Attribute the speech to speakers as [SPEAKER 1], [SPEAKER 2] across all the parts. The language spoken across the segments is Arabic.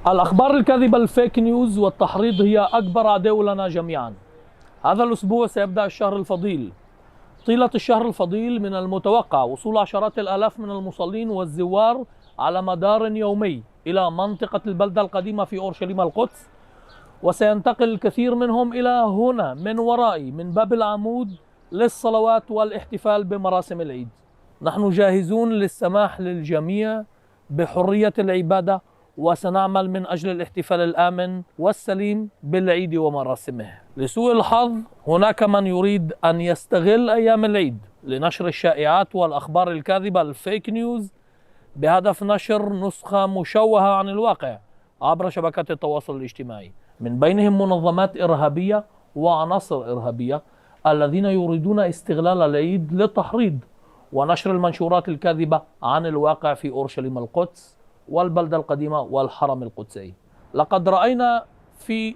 [SPEAKER 1] الأخبار الكاذبة الفيك نيوز والتحريض هي أكبر عدو لنا جميعا. هذا الأسبوع سيبدأ الشهر الفضيل. طيلة الشهر الفضيل من المتوقع وصول عشرات الآلاف من المصلين والزوار على مدار يومي إلى منطقة البلدة القديمة في أورشليم القدس، وسينتقل الكثير منهم إلى هنا من ورائي من باب العمود للصلوات والاحتفال بمراسم العيد. نحن جاهزون للسماح للجميع بحرية العبادة، وسنعمل من أجل الاحتفال الآمن والسليم بالعيد ومراسمه. لسوء الحظ هناك من يريد أن يستغل أيام العيد لنشر الشائعات والأخبار الكاذبة الفيك نيوز بهدف نشر نسخة مشوهة عن الواقع عبر شبكات التواصل الاجتماعي، من بينهم منظمات إرهابية وعناصر إرهابية الذين يريدون استغلال العيد للتحريض ونشر المنشورات الكاذبة عن الواقع في أورشليم القدس والبلدة القديمة والحرم القدسي. لقد رأينا في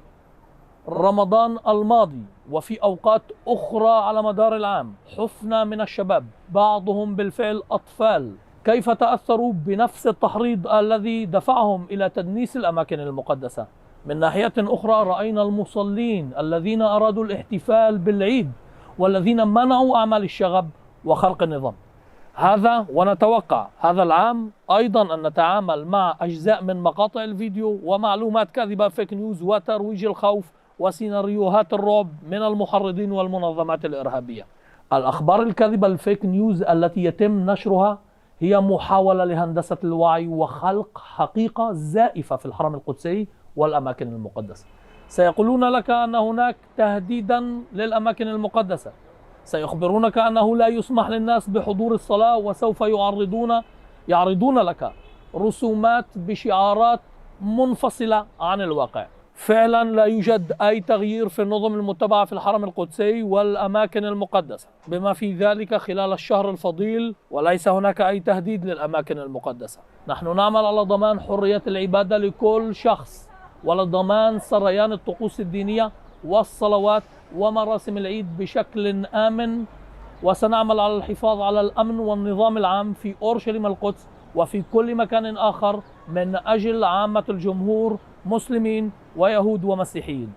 [SPEAKER 1] رمضان الماضي وفي أوقات أخرى على مدار العام حفنة من الشباب، بعضهم بالفعل أطفال، كيف تأثروا بنفس التحريض الذي دفعهم إلى تدنيس الأماكن المقدسة. من ناحية أخرى رأينا المصلين الذين أرادوا الاحتفال بالعيد والذين منعوا أعمال الشغب وخلق النظام. ونتوقع هذا العام أيضا أن نتعامل مع أجزاء من مقاطع الفيديو ومعلومات كاذبة فيك نيوز وترويج الخوف وسيناريوهات الرعب من المحرضين والمنظمات الإرهابية. الأخبار الكاذبة الفيك نيوز التي يتم نشرها هي محاولة لهندسة الوعي وخلق حقيقة زائفة في الحرم القدسي والأماكن المقدسة. سيقولون لك أن هناك تهديدا للأماكن المقدسة، سيخبرونك أنه لا يسمح للناس بحضور الصلاة، وسوف يعرضون لك رسومات بشعارات منفصلة عن الواقع. فعلا لا يوجد أي تغيير في النظم المتبعة في الحرم القدسي والأماكن المقدسة بما في ذلك خلال الشهر الفضيل، وليس هناك أي تهديد للأماكن المقدسة. نحن نعمل على ضمان حرية العبادة لكل شخص ولضمان سريان الطقوس الدينية والصلوات ومراسم العيد بشكل آمن، وسنعمل على الحفاظ على الأمن والنظام العام في أورشليم القدس وفي كل مكان آخر من أجل عامة الجمهور، مسلمين ويهود ومسيحيين.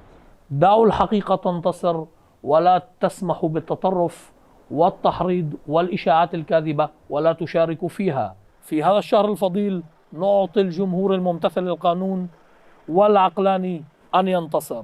[SPEAKER 1] دعوا الحقيقة تنتصر ولا تسمحوا بالتطرف والتحريض والإشاعات الكاذبة ولا تشاركوا فيها. في هذا الشهر الفضيل نعطي الجمهور الممتثل للقانون والعقلاني أن ينتصر.